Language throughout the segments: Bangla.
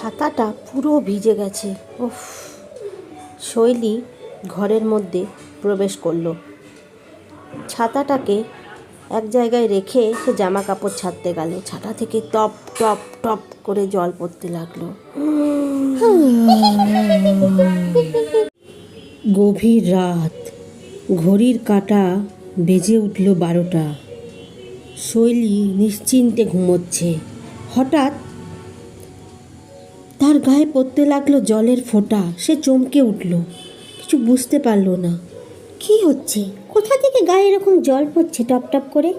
ছাতাটা পুরো ভিজে গেছে। উফ। শৈলী ঘরের মধ্যে প্রবেশ করলো। ছাতাটাকে এক জায়গায় রেখে সে জামা কাপড় ছাড়তে গেল। ছাতা থেকে টপ টপ টপ করে জল পড়তে লাগলো। গভীর রাত, ঘড়ির কাঁটা বেজে উঠল 12টা। শৈলী নিশ্চিন্তে ঘুমোচ্ছে। হঠাৎ তার গায়ে পড়তে লাগলো জলের ফোঁটা। সে চমকে উঠল, কিছু বুঝতে পারল না। কি হচ্ছে? কোথা থেকে গায়ে এরকম জল পড়ছে টপ টপ করে?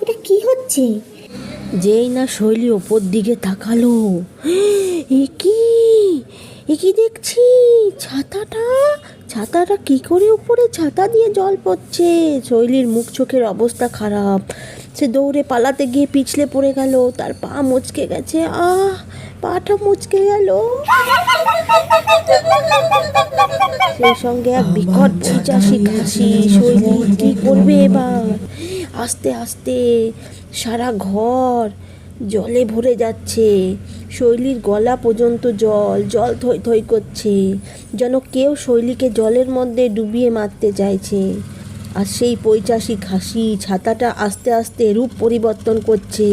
এটা কি হচ্ছে? যেই না শৈলী ওপর দিকে তাকালো, এ কি দেখছি? ছাতাটা কি করে উপরে ছাতা দিয়ে জল পড়ছে? শৈলীর মুখ চোখের অবস্থা খারাপ। সে দৌড়ে পালাতে গিয়ে পিছলে পড়ে গেল। তার পা মচকে গেছে। পাটা মচকে গেল। সেই সঙ্গে এক বিকট চিচাশি কাশি। শৈলী কি করবে এবার? আস্তে আস্তে সারা ঘর জলে ভরে যাচ্ছে। শৈলীর গলা পর্যন্ত জল থই থই করছে, যেন কেউ শৈলীকে জলের মধ্যে ডুবিয়ে মারতে চাইছে। আর সেই পৈচাসি খাসি ছাতাটা আস্তে আস্তে রূপ পরিবর্তন করছে।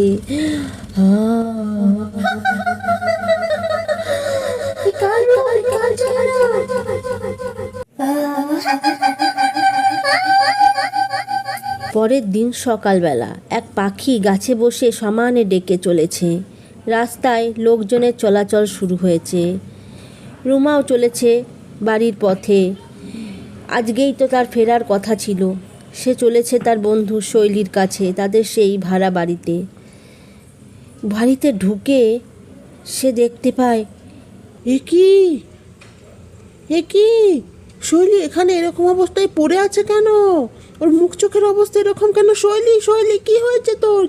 পরের দিন সকালবেলা এক পাখি গাছে বসে সমানে ডেকে চলেছে। রাস্তায় লোকজনের চলাচল শুরু হয়েছে। রুমাও চলেছে বাড়ির পথে। আজকেই তো তার ফেরার কথা ছিল। সে চলেছে তার বন্ধু শৈলীর কাছে, তাদের সেই ভাড়া বাড়িতে ঢুকে সে দেখতে পায়, এ কি শৈলী এখানে এরকম অবস্থায় পড়ে আছে কেন? ওর মুখ চোখের অবস্থা এরকম কেন? শৈলী কি হয়েছে তোর?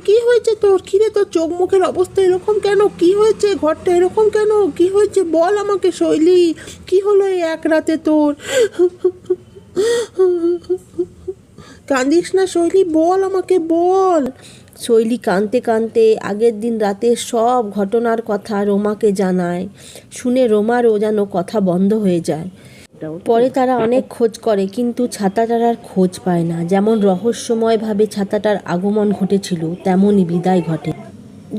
কিরে, তোর চোখ মুখের অবস্থা এরকম কেন? কি হয়েছে? ঘরটা এরকম কেন? কি হয়েছে বল আমাকে শৈলী, কি হলো এই এক রাতে তোর? কাঁদিস না শৈলী, বল আমাকে, বল। শৈলী কাঁদতে কাঁদতে আগের দিন রাতের সব ঘটনার কথা রোমাকে জানায়। শুনে রোমারও যেন কথা বন্ধ হয়ে যায়। পরে তারা অনেক খোঁজ করে, কিন্তু ছাতাটার আর খোঁজ পায় না। যেমন রহস্যময়ভাবে ছাতাটার আগমন ঘটেছিল, তেমনই বিদায় ঘটে।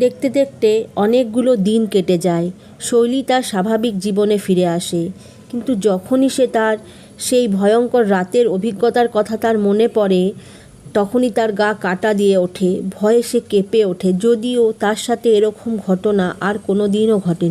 দেখতে দেখতে অনেকগুলো দিন কেটে যায়। শৈলী তার স্বাভাবিক জীবনে ফিরে আসে। কিন্তু যখনই সে তার সেই ভয়ঙ্কর রাতের অভিজ্ঞতার কথা তার মনে পড়ে, তখনই তার গা কাঁটা দিয়ে ওঠে। ভয়ে সে কেঁপে ওঠে। যদিও তার সাথে এরকম ঘটনা আর কোনো দিনও ঘটেনি।